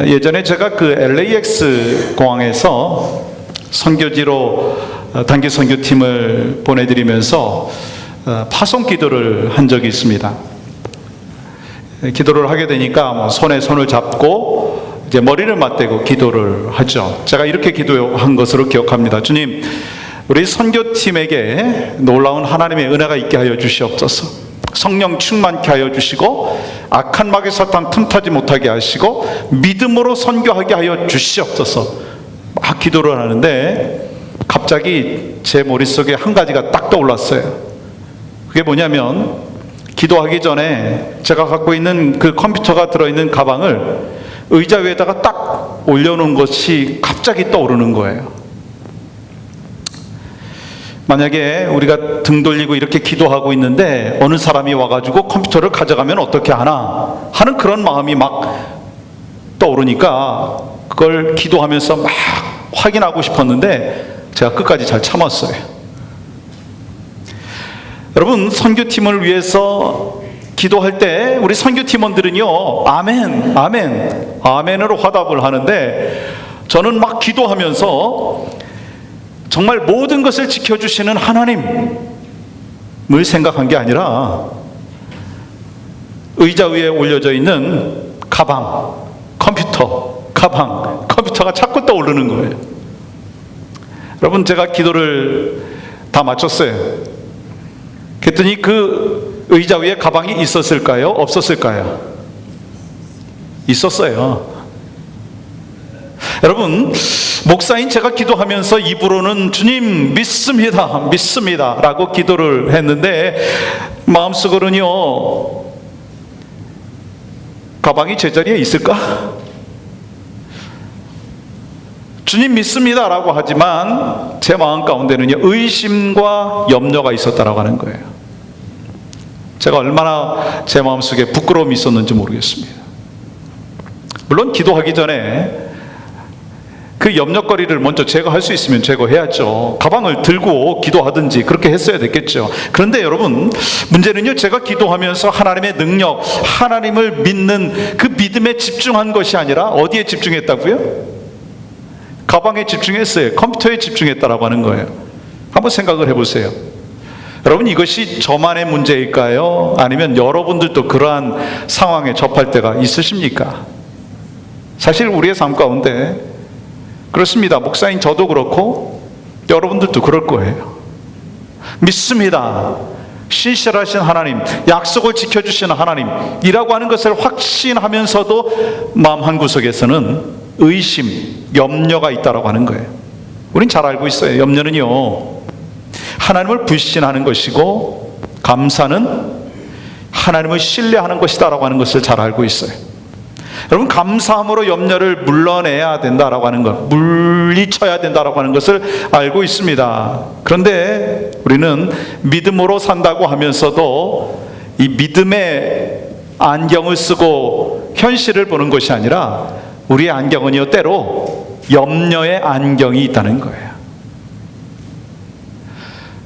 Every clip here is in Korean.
예전에 제가 그 LAX 공항에서 선교지로 단기 선교팀을 보내드리면서 파송 기도를 한 적이 있습니다. 기도를 하게 되니까 손에 손을 잡고 이제 머리를 맞대고 기도를 하죠. 제가 이렇게 기도한 것으로 기억합니다. 주님, 우리 선교팀에게 놀라운 하나님의 은혜가 있게 하여 주시옵소서. 성령 충만케 하여 주시고 악한 마귀 사탄 틈타지 못하게 하시고 믿음으로 선교하게 하여 주시옵소서. 막 기도를 하는데 갑자기 제 머릿속에 한 가지가 딱 떠올랐어요. 그게 뭐냐면 기도하기 전에 제가 갖고 있는 그 컴퓨터가 들어있는 가방을 의자 위에다가 딱 올려놓은 것이 갑자기 떠오르는 거예요. 만약에 우리가 등 돌리고 이렇게 기도하고 있는데 어느 사람이 와가지고 컴퓨터를 가져가면 어떻게 하나 하는 그런 마음이 막 떠오르니까 그걸 기도하면서 막 확인하고 싶었는데 제가 끝까지 잘 참았어요. 여러분, 선교팀을 위해서 기도할 때 우리 선교팀원들은요 아멘, 아멘, 아멘으로 화답을 하는데 저는 막 기도하면서 정말 모든 것을 지켜주시는 하나님을 생각한 게 아니라 의자 위에 올려져 있는 가방, 컴퓨터가 자꾸 떠오르는 거예요. 여러분, 제가 기도를 다 마쳤어요. 그랬더니 그 의자 위에 가방이 있었을까요? 없었을까요? 있었어요. 여러분, 목사인 제가 기도하면서 입으로는 주님 믿습니다, 믿습니다 라고 기도를 했는데 마음속으로는요 가방이 제자리에 있을까? 주님 믿습니다 라고 하지만 제 마음 가운데는요 의심과 염려가 있었다라고 하는 거예요. 제가 얼마나 제 마음속에 부끄러움이 있었는지 모르겠습니다. 물론 기도하기 전에 그 염려거리를 먼저 제거할 수 있으면 제거해야죠. 가방을 들고 기도하든지 그렇게 했어야 됐겠죠. 그런데 여러분, 문제는요 제가 기도하면서 하나님의 능력, 하나님을 믿는 그 믿음에 집중한 것이 아니라 어디에 집중했다고요? 가방에 집중했어요. 컴퓨터에 집중했다라고 하는 거예요. 한번 생각을 해보세요. 여러분, 이것이 저만의 문제일까요? 아니면 여러분들도 그러한 상황에 접할 때가 있으십니까? 사실 우리의 삶 가운데 그렇습니다. 목사인 저도 그렇고 여러분들도 그럴 거예요. 믿습니다. 신실하신 하나님, 약속을 지켜주시는 하나님이라고 하는 것을 확신하면서도 마음 한구석에서는 의심, 염려가 있다고 하는 거예요. 우린 잘 알고 있어요. 염려는요 하나님을 불신하는 것이고 감사는 하나님을 신뢰하는 것이다라고 하는 것을 잘 알고 있어요. 여러분, 감사함으로 염려를 물러내야 된다라고 하는 것, 물리쳐야 된다라고 하는 것을 알고 있습니다. 그런데 우리는 믿음으로 산다고 하면서도 이 믿음의 안경을 쓰고 현실을 보는 것이 아니라 우리의 안경은요 때로 염려의 안경이 있다는 거예요.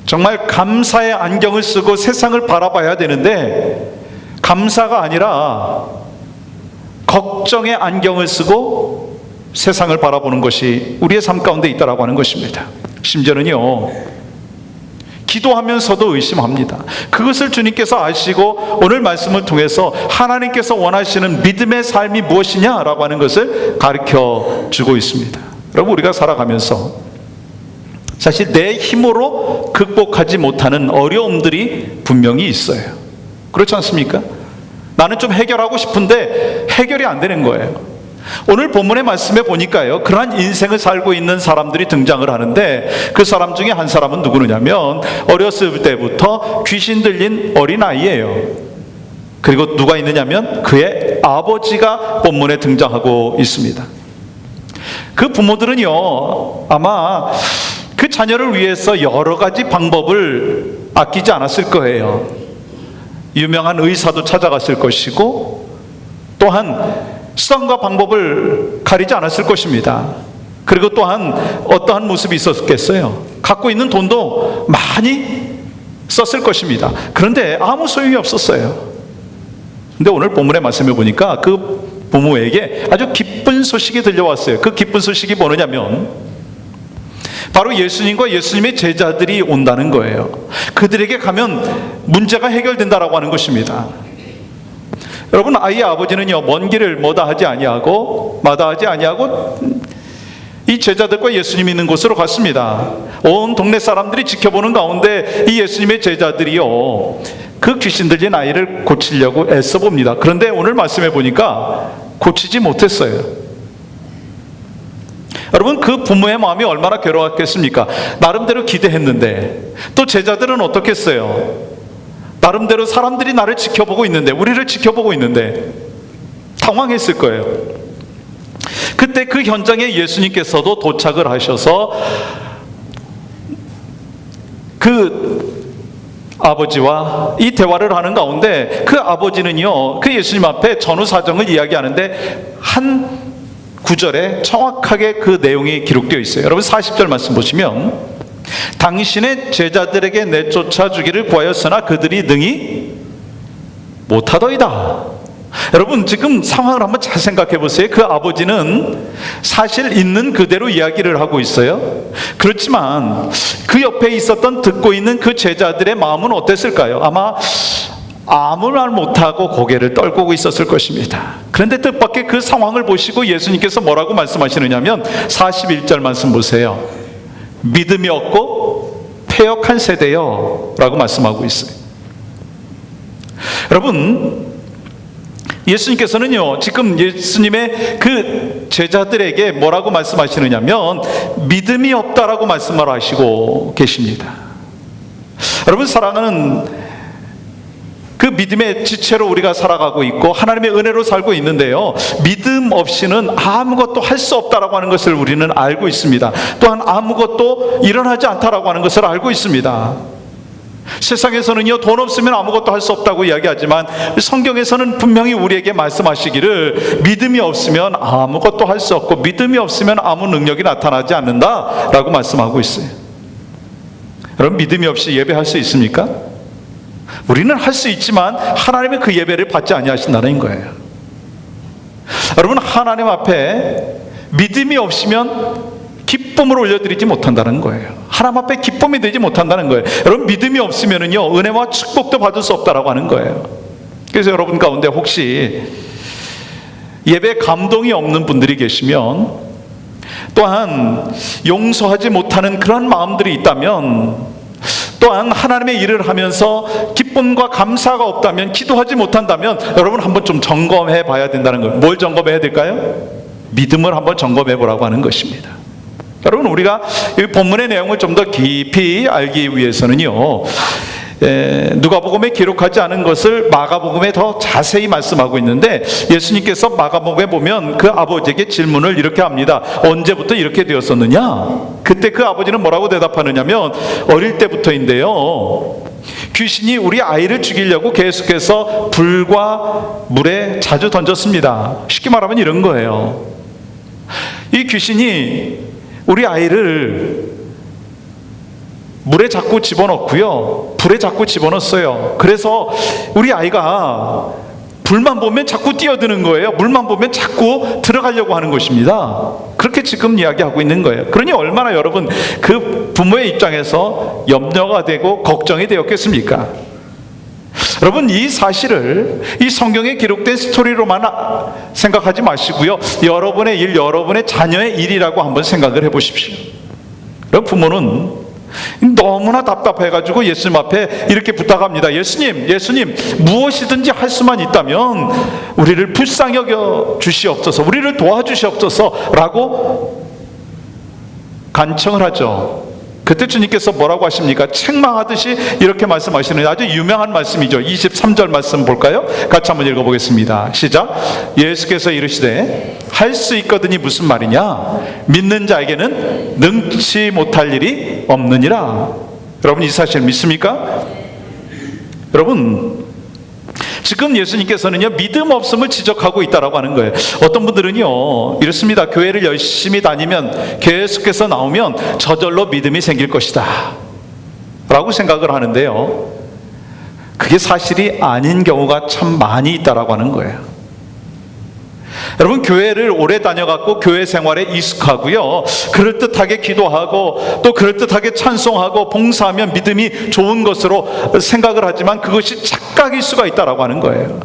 정말 감사의 안경을 쓰고 세상을 바라봐야 되는데 감사가 아니라 걱정의 안경을 쓰고 세상을 바라보는 것이 우리의 삶 가운데 있다라고 하는 것입니다. 심지어는요 기도하면서도 의심합니다. 그것을 주님께서 아시고 오늘 말씀을 통해서 하나님께서 원하시는 믿음의 삶이 무엇이냐라고 하는 것을 가르쳐 주고 있습니다. 여러분, 우리가 살아가면서 사실 내 힘으로 극복하지 못하는 어려움들이 분명히 있어요. 그렇지 않습니까? 나는 좀 해결하고 싶은데 해결이 안 되는 거예요. 오늘 본문의 말씀에 보니까요 그러한 인생을 살고 있는 사람들이 등장을 하는데 그 사람 중에 한 사람은 누구냐면 어렸을 때부터 귀신 들린 어린아이예요. 그리고 누가 있느냐면 그의 아버지가 본문에 등장하고 있습니다. 그 부모들은요 아마 그 자녀를 위해서 여러 가지 방법을 아끼지 않았을 거예요. 유명한 의사도 찾아갔을 것이고 또한 수단과 방법을 가리지 않았을 것입니다. 그리고 또한 어떠한 모습이 있었겠어요? 갖고 있는 돈도 많이 썼을 것입니다. 그런데 아무 소용이 없었어요. 근데 오늘 본문의 말씀을 보니까 그 부모에게 아주 기쁜 소식이 들려왔어요. 그 기쁜 소식이 뭐냐면 바로 예수님과 예수님의 제자들이 온다는 거예요. 그들에게 가면 문제가 해결된다라고 하는 것입니다. 여러분, 아이의 아버지는요, 먼 길을 마다하지 아니하고 이 제자들과 예수님이 있는 곳으로 갔습니다. 온 동네 사람들이 지켜보는 가운데 이 예수님의 제자들이요, 그 귀신 들린 아이를 고치려고 애써 봅니다. 그런데 오늘 말씀해 보니까 고치지 못했어요. 여러분, 그 부모의 마음이 얼마나 괴로웠겠습니까? 나름대로 기대했는데, 또 제자들은 어떻겠어요? 나름대로 사람들이 나를 지켜보고 있는데, 우리를 지켜보고 있는데 당황했을 거예요. 그때 그 현장에 예수님께서도 도착을 하셔서 그 아버지와 이 대화를 하는 가운데 그 아버지는요, 그 예수님 앞에 전후 사정을 이야기하는데 한 구절에 정확하게 그 내용이 기록되어 있어요. 여러분, 40절 말씀 보시면 당신의 제자들에게 내쫓아 주기를 구하였으나 그들이 능히 못하더이다. 여러분, 지금 상황을 한번 잘 생각해 보세요. 그 아버지는 사실 있는 그대로 이야기를 하고 있어요. 그렇지만 그 옆에 있었던 듣고 있는 그 제자들의 마음은 어땠을까요? 아마 아무 말 못하고 고개를 떨구고 있었을 것입니다. 그런데 뜻밖의 그 상황을 보시고 예수님께서 뭐라고 말씀하시느냐면 41절 말씀 보세요. 믿음이 없고 패역한 세대요 라고 말씀하고 있어요. 여러분, 예수님께서는요, 지금 예수님의 그 제자들에게 뭐라고 말씀하시느냐면 믿음이 없다라고 말씀을 하시고 계십니다. 여러분, 사랑하는 그 믿음의 지체로 우리가 살아가고 있고 하나님의 은혜로 살고 있는데요, 믿음 없이는 아무것도 할 수 없다라고 하는 것을 우리는 알고 있습니다. 또한 아무것도 일어나지 않다라고 하는 것을 알고 있습니다. 세상에서는요, 돈 없으면 아무것도 할 수 없다고 이야기하지만 성경에서는 분명히 우리에게 말씀하시기를 믿음이 없으면 아무것도 할 수 없고 믿음이 없으면 아무 능력이 나타나지 않는다라고 말씀하고 있어요. 여러분, 믿음이 없이 예배할 수 있습니까? 우리는 할 수 있지만 하나님의 그 예배를 받지 아니하신다는 거예요. 여러분, 하나님 앞에 믿음이 없으면 기쁨을 올려드리지 못한다는 거예요. 하나님 앞에 기쁨이 되지 못한다는 거예요. 여러분, 믿음이 없으면은요, 은혜와 축복도 받을 수 없다라고 하는 거예요. 그래서 여러분 가운데 혹시 예배 감동이 없는 분들이 계시면, 또한 용서하지 못하는 그런 마음들이 있다면, 또한 하나님의 일을 하면서 기쁨과 감사가 없다면, 기도하지 못한다면 여러분 한번 좀 점검해 봐야 된다는 거예요. 뭘 점검해야 될까요? 믿음을 한번 점검해 보라고 하는 것입니다. 여러분, 우리가 이 본문의 내용을 좀 더 깊이 알기 위해서는요, 누가복음에 기록하지 않은 것을 마가복음에 더 자세히 말씀하고 있는데, 예수님께서 마가복음에 보면 그 아버지에게 질문을 이렇게 합니다. 언제부터 이렇게 되었었느냐? 그때 그 아버지는 뭐라고 대답하느냐면, 어릴 때부터인데요, 귀신이 우리 아이를 죽이려고 계속해서 불과 물에 자주 던졌습니다. 쉽게 말하면 이런 거예요. 이 귀신이 우리 아이를 물에 자꾸 집어넣고요, 불에 자꾸 집어넣었어요. 그래서 우리 아이가 불만 보면 자꾸 뛰어드는 거예요. 물만 보면 자꾸 들어가려고 하는 것입니다. 그렇게 지금 이야기하고 있는 거예요. 그러니 얼마나 여러분 그 부모의 입장에서 염려가 되고 걱정이 되었겠습니까? 여러분, 이 사실을 이 성경에 기록된 스토리로만 생각하지 마시고요, 여러분의 일, 여러분의 자녀의 일이라고 한번 생각을 해보십시오. 여러분, 부모는 너무나 답답해가지고 예수님 앞에 이렇게 부탁합니다. 예수님, 무엇이든지 할 수만 있다면 우리를 불쌍히 여겨 주시옵소서, 우리를 도와주시옵소서 라고 간청을 하죠. 그때 주님께서 뭐라고 하십니까? 책망하듯이 이렇게 말씀하시는 아주 유명한 말씀이죠. 23절 말씀 볼까요? 같이 한번 읽어보겠습니다. 시작. 예수께서 이르시되 할 수 있거든이 무슨 말이냐? 믿는 자에게는 능치 못할 일이 없느니라. 여러분, 이 사실 믿습니까? 여러분, 지금 예수님께서는요, 믿음 없음을 지적하고 있다라고 하는 거예요. 어떤 분들은요, 이렇습니다. 교회를 열심히 다니면, 계속해서 나오면 저절로 믿음이 생길 것이다 라고 생각을 하는데요, 그게 사실이 아닌 경우가 참 많이 있다라고 하는 거예요. 여러분, 교회를 오래 다녀갖고 교회 생활에 익숙하고요, 그럴듯하게 기도하고 또 그럴듯하게 찬송하고 봉사하면 믿음이 좋은 것으로 생각을 하지만 그것이 착각일 수가 있다라고 하는 거예요.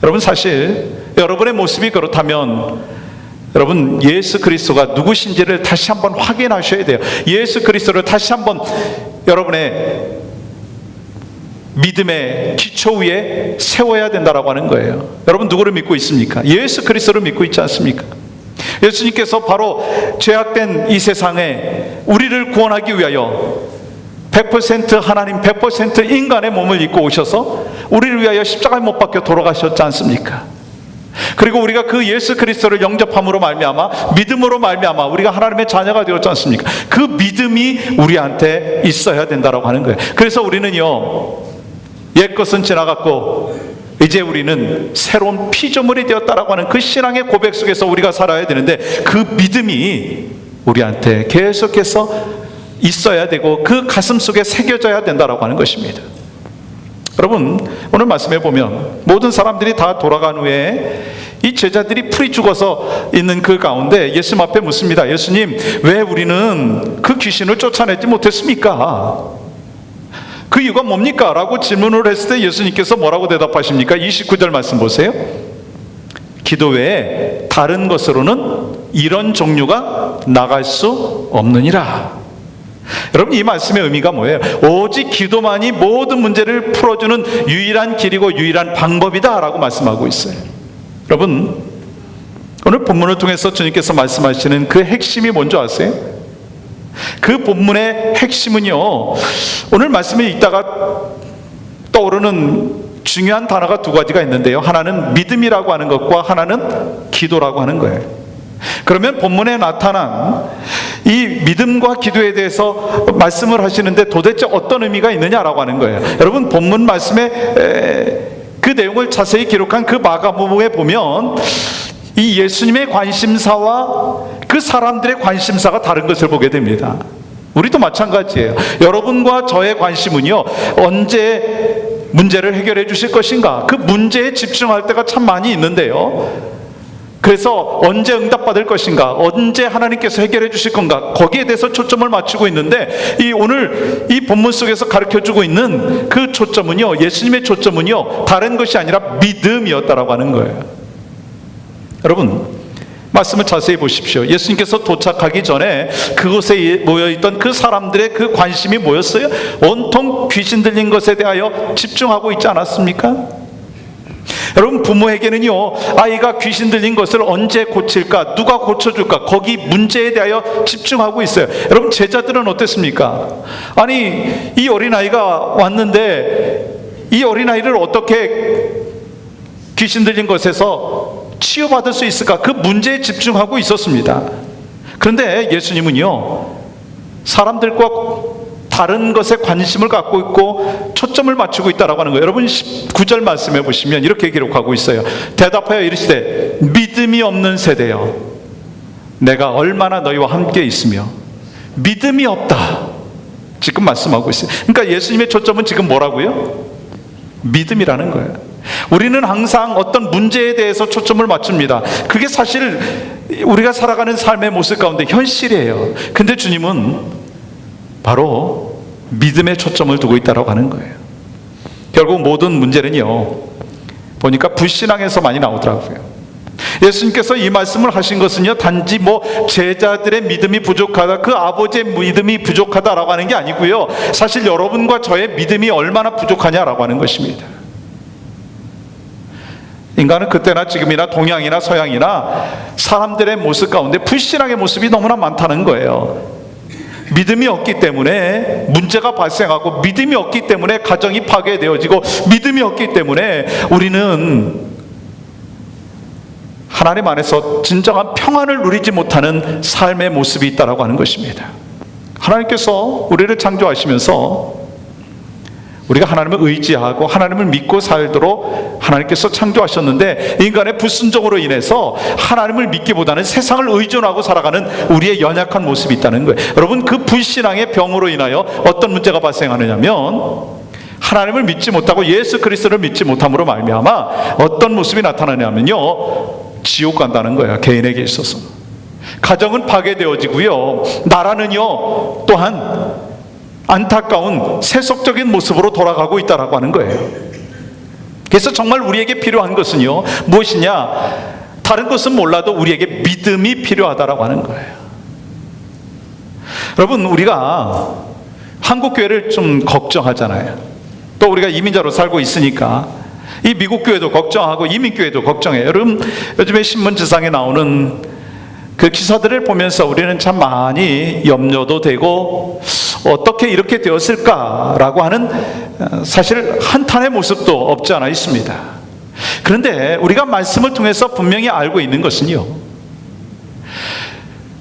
여러분, 사실 여러분의 모습이 그렇다면 여러분, 예수 그리스도가 누구신지를 다시 한번 확인하셔야 돼요. 예수 그리스도를 다시 한번 여러분의 믿음의 기초 위에 세워야 된다라고 하는 거예요. 여러분, 누구를 믿고 있습니까? 예수 그리스도를 믿고 있지 않습니까? 예수님께서 바로 죄악된 이 세상에 우리를 구원하기 위하여 100% 하나님 100% 인간의 몸을 입고 오셔서 우리를 위하여 십자가에 못 박혀 돌아가셨지 않습니까? 그리고 우리가 그 예수 그리스도를 영접함으로 말미암아, 믿음으로 말미암아 우리가 하나님의 자녀가 되었지 않습니까? 그 믿음이 우리한테 있어야 된다라고 하는 거예요. 그래서 우리는요, 옛것은 지나갔고 이제 우리는 새로운 피조물이 되었다라고 하는 그 신앙의 고백 속에서 우리가 살아야 되는데, 그 믿음이 우리한테 계속해서 있어야 되고 그 가슴 속에 새겨져야 된다라고 하는 것입니다. 여러분, 오늘 말씀해 보면 모든 사람들이 다 돌아간 후에 이 제자들이 풀이 죽어서 있는 그 가운데 예수님 앞에 묻습니다. 예수님, 왜 우리는 그 귀신을 쫓아내지 못했습니까? 그 이유가 뭡니까? 라고 질문을 했을 때 예수님께서 뭐라고 대답하십니까? 29절 말씀 보세요. 기도 외에 다른 것으로는 이런 종류가 나갈 수 없느니라. 여러분, 이 말씀의 의미가 뭐예요? 오직 기도만이 모든 문제를 풀어주는 유일한 길이고 유일한 방법이다 라고 말씀하고 있어요. 여러분, 오늘 본문을 통해서 주님께서 말씀하시는 그 핵심이 뭔지 아세요? 그 본문의 핵심은요, 오늘 말씀을 읽다가 떠오르는 중요한 단어가 두 가지가 있는데요, 하나는 믿음이라고 하는 것과 하나는 기도라고 하는 거예요. 그러면 본문에 나타난 이 믿음과 기도에 대해서 말씀을 하시는데 도대체 어떤 의미가 있느냐라고 하는 거예요. 여러분, 본문 말씀에 그 내용을 자세히 기록한 그 마가복음에 보면 이 예수님의 관심사와 그 사람들의 관심사가 다른 것을 보게 됩니다. 우리도 마찬가지예요. 여러분과 저의 관심은요, 언제 문제를 해결해 주실 것인가, 그 문제에 집중할 때가 참 많이 있는데요, 그래서 언제 응답받을 것인가, 언제 하나님께서 해결해 주실 건가, 거기에 대해서 초점을 맞추고 있는데, 오늘 이 본문 속에서 가르쳐주고 있는 그 초점은요, 예수님의 초점은요, 다른 것이 아니라 믿음이었다라고 하는 거예요. 여러분, 말씀을 자세히 보십시오. 예수님께서 도착하기 전에 그곳에 모여있던 그 사람들의 그 관심이 뭐였어요? 온통 귀신 들린 것에 대하여 집중하고 있지 않았습니까? 여러분, 부모에게는요, 아이가 귀신 들린 것을 언제 고칠까, 누가 고쳐줄까, 거기 문제에 대하여 집중하고 있어요. 여러분, 제자들은 어땠습니까? 아니, 이 어린아이가 왔는데 이 어린아이를 어떻게 귀신 들린 것에서 치유받을 수 있을까, 그 문제에 집중하고 있었습니다. 그런데 예수님은요, 사람들과 다른 것에 관심을 갖고 있고 초점을 맞추고 있다라고 하는 거예요. 여러분, 19절 말씀해 보시면 이렇게 기록하고 있어요. 대답하여 이르시되 믿음이 없는 세대여, 내가 얼마나 너희와 함께 있으며 믿음이 없다, 지금 말씀하고 있어요. 그러니까 예수님의 초점은 지금 뭐라고요? 믿음이라는 거예요. 우리는 항상 어떤 문제에 대해서 초점을 맞춥니다. 그게 사실 우리가 살아가는 삶의 모습 가운데 현실이에요. 근데 주님은 바로 믿음에 초점을 두고 있다고 하는 거예요. 결국 모든 문제는요, 보니까 불신앙에서 많이 나오더라고요. 예수님께서 이 말씀을 하신 것은요, 단지 제자들의 믿음이 부족하다, 그 아버지의 믿음이 부족하다라고 하는 게 아니고요, 사실 여러분과 저의 믿음이 얼마나 부족하냐라고 하는 것입니다. 인간은 그때나 지금이나 동양이나 서양이나 사람들의 모습 가운데 불신앙의 모습이 너무나 많다는 거예요. 믿음이 없기 때문에 문제가 발생하고, 믿음이 없기 때문에 가정이 파괴되어지고, 믿음이 없기 때문에 우리는 하나님 안에서 진정한 평안을 누리지 못하는 삶의 모습이 있다라고 하는 것입니다. 하나님께서 우리를 창조하시면서 우리가 하나님을 의지하고 하나님을 믿고 살도록 하나님께서 창조하셨는데, 인간의 불순종으로 인해서 하나님을 믿기보다는 세상을 의존하고 살아가는 우리의 연약한 모습이 있다는 거예요. 여러분, 그 불신앙의 병으로 인하여 어떤 문제가 발생하느냐면, 하나님을 믿지 못하고 예수 그리스도를 믿지 못함으로 말미암아 어떤 모습이 나타나냐면요, 지옥 간다는 거야. 개인에게 있어서 가정은 파괴되어지고요, 나라는요 또한 안타까운 세속적인 모습으로 돌아가고 있다라고 하는 거예요. 그래서 정말 우리에게 필요한 것은요 무엇이냐, 다른 것은 몰라도 우리에게 믿음이 필요하다라고 하는 거예요. 여러분, 우리가 한국 교회를 좀 걱정하잖아요. 또 우리가 이민자로 살고 있으니까 이 미국 교회도 걱정하고 이민 교회도 걱정해요. 여러분, 요즘에 신문지상에 나오는 그 기사들을 보면서 우리는 참 많이 염려도 되고 어떻게 이렇게 되었을까라고 하는 사실 한탄의 모습도 없지 않아 있습니다. 그런데 우리가 말씀을 통해서 분명히 알고 있는 것은요,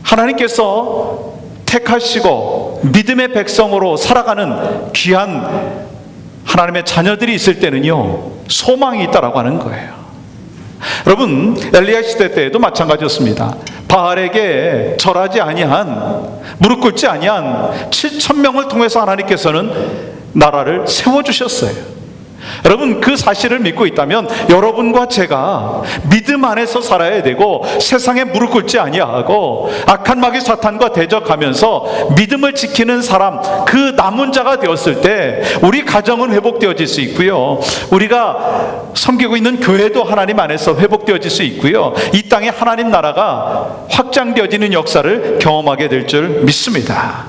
하나님께서 택하시고 믿음의 백성으로 살아가는 귀한 하나님의 자녀들이 있을 때는요 소망이 있다라고 하는 거예요. 여러분, 엘리야 시대 때에도 마찬가지였습니다. 바알에게 절하지 아니한, 무릎 꿇지 아니한 7,000명을 통해서 하나님께서는 나라를 세워주셨어요. 여러분, 그 사실을 믿고 있다면 여러분과 제가 믿음 안에서 살아야 되고, 세상에 무릎 꿇지 아니하고 악한 마귀 사탄과 대적하면서 믿음을 지키는 사람, 그 남은 자가 되었을 때 우리 가정은 회복되어질 수 있고요, 우리가 섬기고 있는 교회도 하나님 안에서 회복되어질 수 있고요, 이 땅에 하나님 나라가 확장되어지는 역사를 경험하게 될 줄 믿습니다.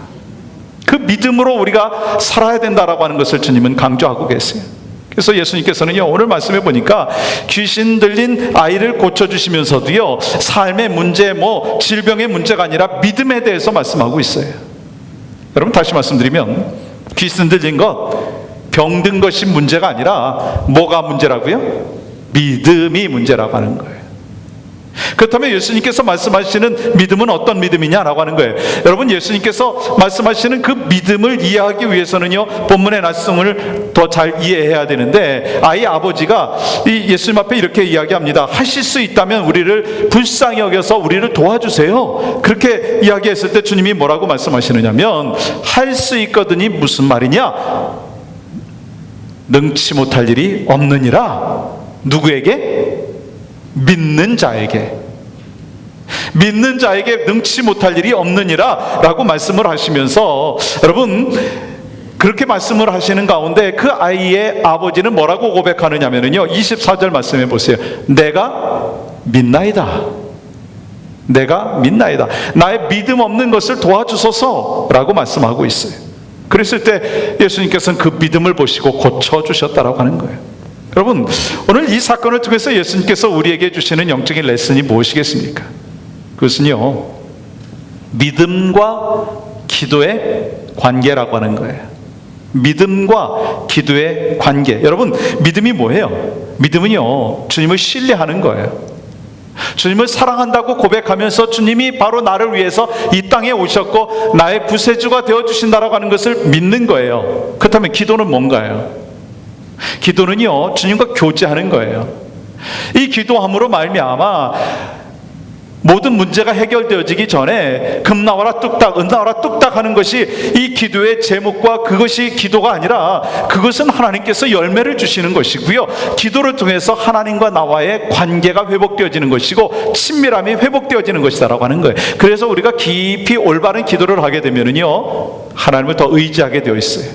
그 믿음으로 우리가 살아야 된다라고 하는 것을 주님은 강조하고 계세요. 그래서 예수님께서는요, 오늘 말씀해 보니까 귀신 들린 아이를 고쳐주시면서도요, 삶의 문제, 질병의 문제가 아니라 믿음에 대해서 말씀하고 있어요. 여러분, 다시 말씀드리면 귀신 들린 것, 병든 것이 문제가 아니라 뭐가 문제라고요? 믿음이 문제라고 하는 거예요. 그렇다면 예수님께서 말씀하시는 믿음은 어떤 믿음이냐라고 하는 거예요. 여러분, 예수님께서 말씀하시는 그 믿음을 이해하기 위해서는요 본문의 말씀을 더 잘 이해해야 되는데, 아이 아버지가 이 예수님 앞에 이렇게 이야기합니다. 하실 수 있다면 우리를 불쌍히 여겨서 우리를 도와주세요. 그렇게 이야기했을 때 주님이 뭐라고 말씀하시느냐면, 할 수 있거든이 무슨 말이냐, 능치 못할 일이 없느니라. 누구에게? 믿는 자에게. 믿는 자에게 능치 못할 일이 없느니라 라고 말씀을 하시면서, 여러분, 그렇게 말씀을 하시는 가운데 그 아이의 아버지는 뭐라고 고백하느냐면요, 24절 말씀해 보세요. 내가 믿나이다. 내가 믿나이다. 나의 믿음 없는 것을 도와주소서 라고 말씀하고 있어요. 그랬을 때 예수님께서는 그 믿음을 보시고 고쳐주셨다라고 하는 거예요. 여러분, 오늘 이 사건을 통해서 예수님께서 우리에게 주시는 영적인 레슨이 무엇이겠습니까? 그것은요, 믿음과 기도의 관계라고 하는 거예요. 믿음과 기도의 관계. 여러분, 믿음이 뭐예요? 믿음은요, 주님을 신뢰하는 거예요. 주님을 사랑한다고 고백하면서 주님이 바로 나를 위해서 이 땅에 오셨고 나의 구세주가 되어주신다라고 하는 것을 믿는 거예요. 그렇다면 기도는 뭔가요? 기도는요, 주님과 교제하는 거예요. 이 기도함으로 말미암아 모든 문제가 해결되어지기 전에 금 나와라 뚝딱, 은 나와라 뚝딱 하는 것이 이 기도의 제목과 그것이 기도가 아니라, 그것은 하나님께서 열매를 주시는 것이고요, 기도를 통해서 하나님과 나와의 관계가 회복되어지는 것이고 친밀함이 회복되어지는 것이다라고 하는 거예요. 그래서 우리가 깊이 올바른 기도를 하게 되면은요, 하나님을 더 의지하게 되어 있어요.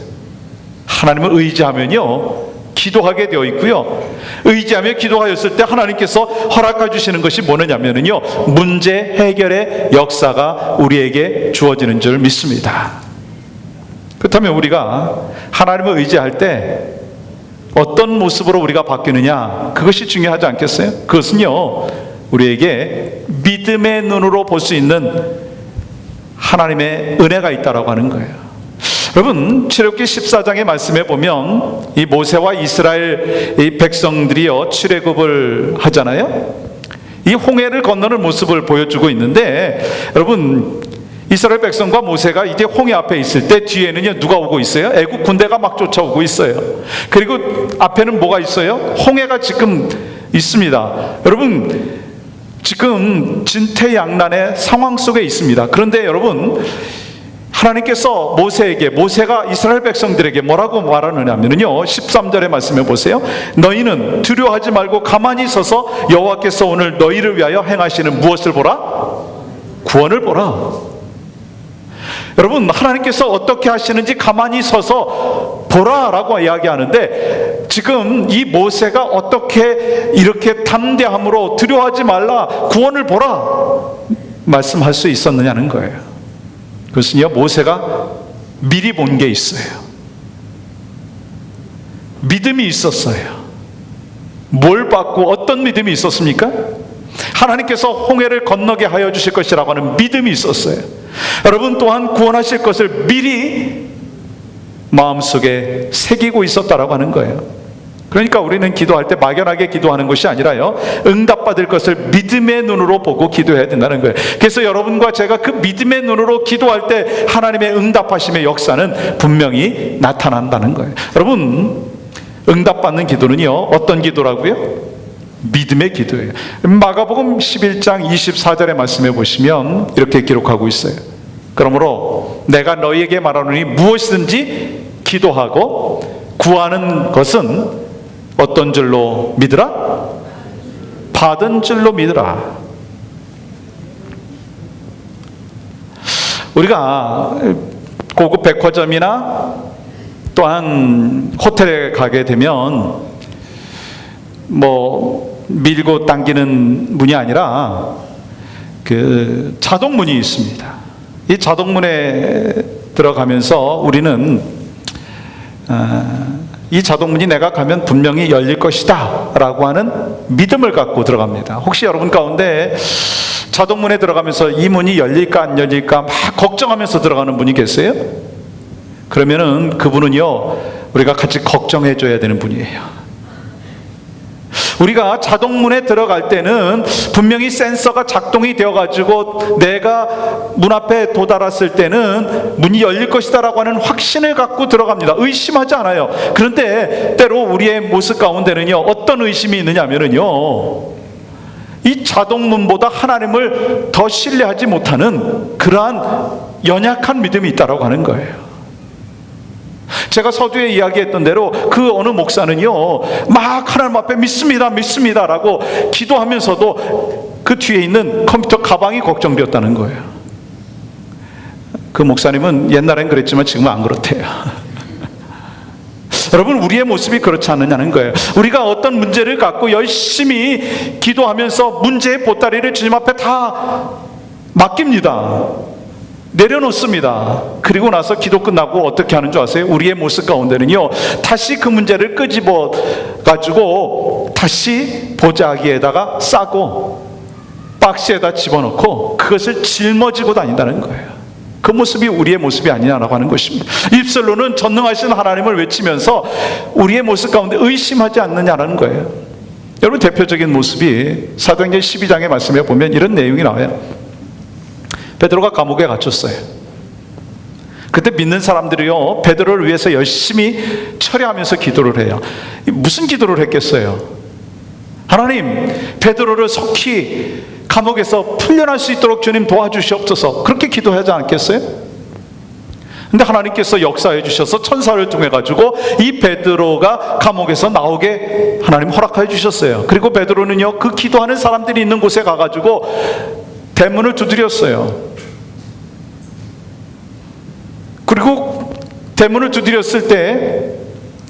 하나님을 의지하면요 기도하게 되어 있고요, 의지하며 기도하였을 때 하나님께서 허락해 주시는 것이 뭐냐면요, 문제 해결의 역사가 우리에게 주어지는 줄 믿습니다. 그렇다면 우리가 하나님을 의지할 때 어떤 모습으로 우리가 바뀌느냐, 그것이 중요하지 않겠어요? 그것은요, 우리에게 믿음의 눈으로 볼 수 있는 하나님의 은혜가 있다라고 하는 거예요. 여러분, 출애굽기 14장의 말씀에 보면 이 모세와 이스라엘 이 백성들이요 출애굽을 하잖아요. 이 홍해를 건너는 모습을 보여주고 있는데, 여러분, 이스라엘 백성과 모세가 이제 홍해 앞에 있을 때 뒤에는요 누가 오고 있어요? 애국 군대가 막 쫓아오고 있어요. 그리고 앞에는 뭐가 있어요? 홍해가 지금 있습니다. 여러분, 지금 진퇴양난의 상황 속에 있습니다. 그런데 여러분, 하나님께서 모세가 이스라엘 백성들에게 뭐라고 말하느냐면요, 13절의 말씀해 보세요. 너희는 두려워하지 말고 가만히 서서 여호와께서 오늘 너희를 위하여 행하시는 무엇을 보라? 구원을 보라. 여러분, 하나님께서 어떻게 하시는지 가만히 서서 보라라고 이야기하는데, 지금 이 모세가 어떻게 이렇게 담대함으로 두려워하지 말라, 구원을 보라 말씀할 수 있었느냐는 거예요. 그것은요, 모세가 미리 본 게 있어요. 믿음이 있었어요. 뭘 받고 어떤 믿음이 있었습니까? 하나님께서 홍해를 건너게 하여 주실 것이라고 하는 믿음이 있었어요. 여러분 또한 구원하실 것을 미리 마음속에 새기고 있었다라고 하는 거예요. 그러니까 우리는 기도할 때 막연하게 기도하는 것이 아니라요, 응답받을 것을 믿음의 눈으로 보고 기도해야 된다는 거예요. 그래서 여러분과 제가 그 믿음의 눈으로 기도할 때 하나님의 응답하심의 역사는 분명히 나타난다는 거예요. 여러분, 응답받는 기도는요, 어떤 기도라고요? 믿음의 기도예요. 마가복음 11장 24절의 말씀에 보시면 이렇게 기록하고 있어요. 그러므로 내가 너희에게 말하노니 무엇이든지 기도하고 구하는 것은 어떤 줄로 믿으라? 받은 줄로 믿으라. 우리가 고급 백화점이나 또한 호텔에 가게 되면 밀고 당기는 문이 아니라 그 자동문이 있습니다. 이 자동문에 들어가면서 우리는 이 자동문이 내가 가면 분명히 열릴 것이다 라고 하는 믿음을 갖고 들어갑니다. 혹시 여러분 가운데 자동문에 들어가면서 이 문이 열릴까 안 열릴까 막 걱정하면서 들어가는 분이 계세요? 그러면은 그분은요, 우리가 같이 걱정해 줘야 되는 분이에요. 우리가 자동문에 들어갈 때는 분명히 센서가 작동이 되어가지고 내가 문 앞에 도달했을 때는 문이 열릴 것이다 라고 하는 확신을 갖고 들어갑니다. 의심하지 않아요. 그런데 때로 우리의 모습 가운데는요, 어떤 의심이 있느냐면요, 이 자동문보다 하나님을 더 신뢰하지 못하는 그러한 연약한 믿음이 있다라고 하는 거예요. 제가 서두에 이야기했던 대로 그 어느 목사는요, 막 하나님 앞에 믿습니다 라고 기도하면서도 그 뒤에 있는 컴퓨터 가방이 걱정되었다는 거예요. 그 목사님은 옛날엔 그랬지만 지금은 안 그렇대요. 여러분, 우리의 모습이 그렇지 않느냐는 거예요. 우리가 어떤 문제를 갖고 열심히 기도하면서 문제의 보따리를 주님 앞에 다 맡깁니다. 내려놓습니다. 그리고 나서 기도 끝나고 어떻게 하는 줄 아세요? 우리의 모습 가운데는요, 다시 그 문제를 끄집어 가지고 다시 보자기에다가 싸고 박스에다 집어넣고 그것을 짊어지고 다닌다는 거예요. 그 모습이 우리의 모습이 아니냐라고 하는 것입니다. 입술로는 전능하신 하나님을 외치면서 우리의 모습 가운데 의심하지 않느냐라는 거예요. 여러분, 대표적인 모습이 사도행전 12장의 말씀에 보면 이런 내용이 나와요. 베드로가 감옥에 갇혔어요. 그때 믿는 사람들이요, 베드로를 위해서 열심히 처리하면서 기도를 해요. 무슨 기도를 했겠어요? 하나님, 베드로를 속히 감옥에서 풀려날 수 있도록 주님 도와주시옵소서, 그렇게 기도하지 않겠어요? 근데 하나님께서 역사해 주셔서 천사를 통해 가지고 이 베드로가 감옥에서 나오게 하나님 허락해 주셨어요. 그리고 베드로는요, 그 기도하는 사람들이 있는 곳에 가가지고 대문을 두드렸어요. 그리고 대문을 두드렸을 때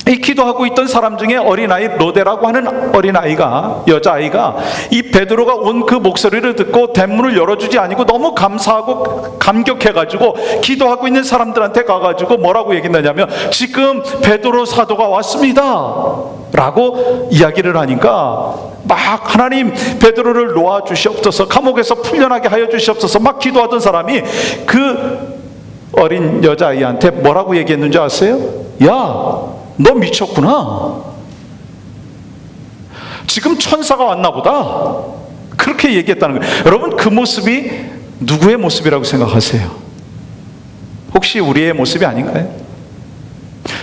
이 기도하고 있던 사람 중에 어린아이 로데라고 하는 어린아이가, 여자아이가 이 베드로가 온 그 목소리를 듣고 대문을 열어주지 아니고 너무 감사하고 감격해가지고 기도하고 있는 사람들한테 가가지고 뭐라고 얘기했냐면, 지금 베드로 사도가 왔습니다 라고 이야기를 하니까 막 하나님 베드로를 놓아주시옵소서, 감옥에서 풀려나게 하여 주시옵소서 막 기도하던 사람이 그 어린 여자아이한테 뭐라고 얘기했는지 아세요? 야, 너 미쳤구나. 지금 천사가 왔나 보다. 그렇게 얘기했다는 거예요. 여러분, 그 모습이 누구의 모습이라고 생각하세요? 혹시 우리의 모습이 아닌가요?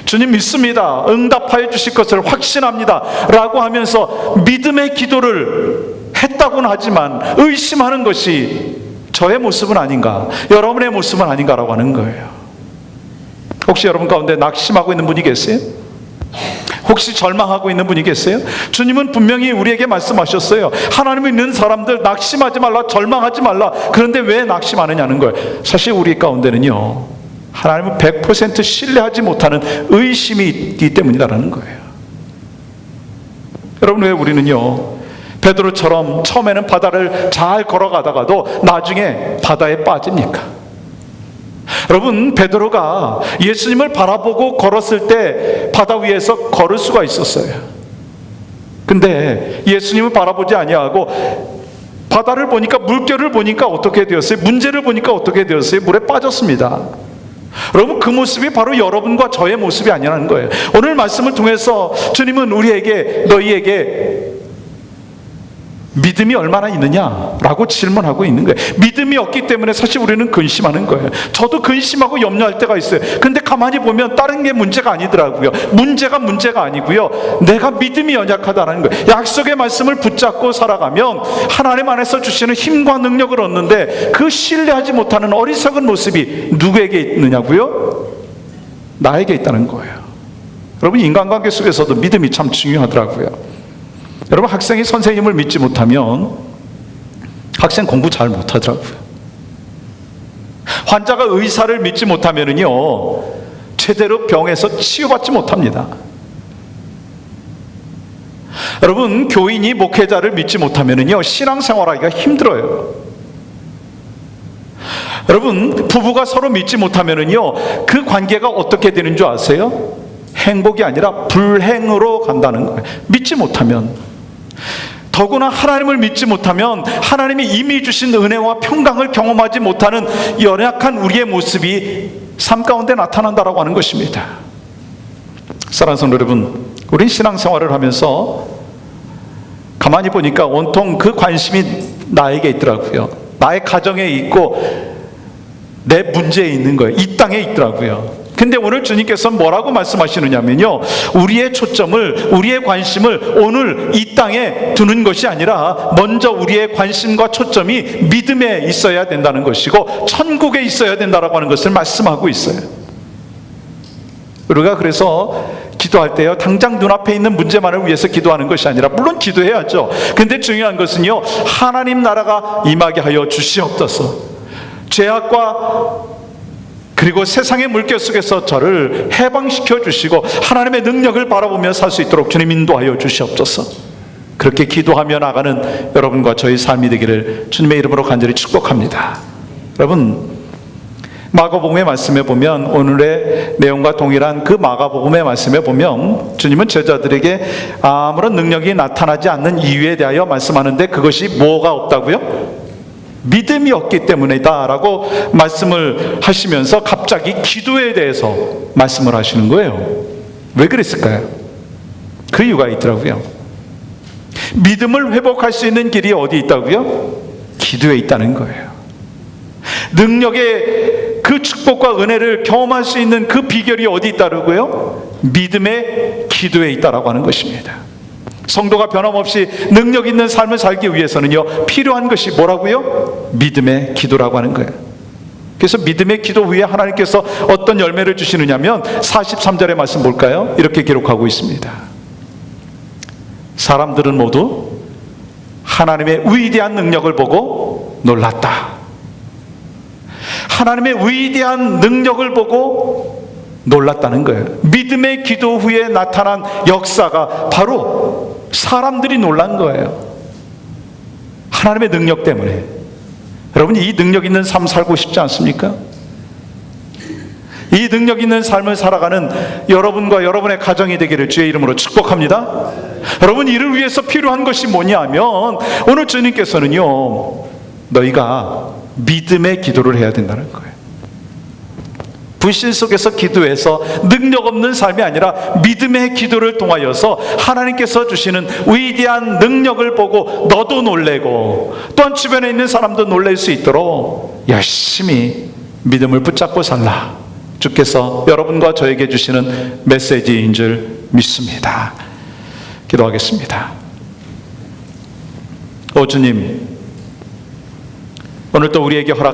주님 믿습니다, 응답하여 주실 것을 확신합니다 라고 하면서 믿음의 기도를 했다고는 하지만 의심하는 것이 저의 모습은 아닌가, 여러분의 모습은 아닌가라고 하는 거예요. 혹시 여러분 가운데 낙심하고 있는 분이 계세요? 혹시 절망하고 있는 분이 계세요? 주님은 분명히 우리에게 말씀하셨어요. 하나님을 믿는 사람들 낙심하지 말라, 절망하지 말라. 그런데 왜 낙심하느냐는 거예요. 사실 우리 가운데는요, 하나님을 100% 신뢰하지 못하는 의심이 있기 때문이라는 거예요. 여러분, 왜 우리는요, 베드로처럼 처음에는 바다를 잘 걸어가다가도 나중에 바다에 빠집니까? 여러분, 베드로가 예수님을 바라보고 걸었을 때 바다 위에서 걸을 수가 있었어요. 근데 예수님을 바라보지 아니하고 바다를 보니까, 물결을 보니까 어떻게 되었어요? 문제를 보니까 어떻게 되었어요? 물에 빠졌습니다. 여러분, 그 모습이 바로 여러분과 저의 모습이 아니라는 거예요. 오늘 말씀을 통해서 주님은 우리에게, 너희에게 믿음이 얼마나 있느냐라고 질문하고 있는 거예요. 믿음이 없기 때문에 사실 우리는 근심하는 거예요. 저도 근심하고 염려할 때가 있어요. 근데 가만히 보면 다른 게 문제가 아니더라고요. 문제가 아니고요, 내가 믿음이 연약하다는 거예요. 약속의 말씀을 붙잡고 살아가면 하나님 안에서 주시는 힘과 능력을 얻는데, 그 신뢰하지 못하는 어리석은 모습이 누구에게 있느냐고요? 나에게 있다는 거예요. 여러분, 인간관계 속에서도 믿음이 참 중요하더라고요. 여러분, 학생이 선생님을 믿지 못하면 학생 공부 잘 못하더라고요. 환자가 의사를 믿지 못하면은요, 제대로 병에서 치유받지 못합니다. 여러분, 교인이 목회자를 믿지 못하면은요, 신앙생활하기가 힘들어요. 여러분, 부부가 서로 믿지 못하면은요, 그 관계가 어떻게 되는 줄 아세요? 행복이 아니라 불행으로 간다는 거예요. 믿지 못하면. 더구나 하나님을 믿지 못하면 하나님이 이미 주신 은혜와 평강을 경험하지 못하는 연약한 우리의 모습이 삶 가운데 나타난다라고 하는 것입니다. 사랑하는 성도 여러분, 우린 신앙생활을 하면서 가만히 보니까 온통 그 관심이 나에게 있더라고요. 나의 가정에 있고 내 문제에 있는 거예요. 이 땅에 있더라고요. 근데 오늘 주님께서 뭐라고 말씀하시느냐면요, 우리의 초점을, 우리의 관심을 오늘 이 땅에 두는 것이 아니라 먼저 우리의 관심과 초점이 믿음에 있어야 된다는 것이고 천국에 있어야 된다라고 하는 것을 말씀하고 있어요. 우리가 그래서 기도할 때요, 당장 눈앞에 있는 문제만을 위해서 기도하는 것이 아니라, 물론 기도해야죠. 근데 중요한 것은요, 하나님 나라가 임하게 하여 주시옵소서. 죄악과 그리고 세상의 물결 속에서 저를 해방시켜 주시고 하나님의 능력을 바라보며 살 수 있도록 주님 인도하여 주시옵소서. 그렇게 기도하며 나가는 여러분과 저희 삶이 되기를 주님의 이름으로 간절히 축복합니다. 여러분, 마가복음의 말씀에 보면, 오늘의 내용과 동일한 그 마가복음의 말씀에 보면 주님은 제자들에게 아무런 능력이 나타나지 않는 이유에 대하여 말씀하는데, 그것이 뭐가 없다고요? 믿음이 없기 때문이다 라고 말씀을 하시면서 갑자기 기도에 대해서 말씀을 하시는 거예요. 왜 그랬을까요? 그 이유가 있더라고요. 믿음을 회복할 수 있는 길이 어디 있다고요? 기도에 있다는 거예요. 능력의 그 축복과 은혜를 경험할 수 있는 그 비결이 어디 있다고요? 믿음의 기도에 있다라고 하는 것입니다. 성도가 변함없이 능력 있는 삶을 살기 위해서는요, 필요한 것이 뭐라고요? 믿음의 기도라고 하는 거예요. 그래서 믿음의 기도 후에 하나님께서 어떤 열매를 주시느냐면 43절의 말씀 볼까요? 이렇게 기록하고 있습니다. 사람들은 모두 하나님의 위대한 능력을 보고 놀랐다. 하나님의 위대한 능력을 보고 놀랐다는 거예요. 믿음의 기도 후에 나타난 역사가 바로 사람들이 놀란 거예요. 하나님의 능력 때문에. 여러분, 이 능력 있는 삶 살고 싶지 않습니까? 이 능력 있는 삶을 살아가는 여러분과 여러분의 가정이 되기를 주의 이름으로 축복합니다. 여러분, 이를 위해서 필요한 것이 뭐냐면, 오늘 주님께서는요, 너희가 믿음의 기도를 해야 된다는 거예요. 불신 속에서 기도해서 능력 없는 삶이 아니라 믿음의 기도를 통하여서 하나님께서 주시는 위대한 능력을 보고 너도 놀래고 또한 주변에 있는 사람도 놀랄 수 있도록 열심히 믿음을 붙잡고 살라. 주께서 여러분과 저에게 주시는 메시지인 줄 믿습니다. 기도하겠습니다. 오 주님, 오늘 또 우리에게 허락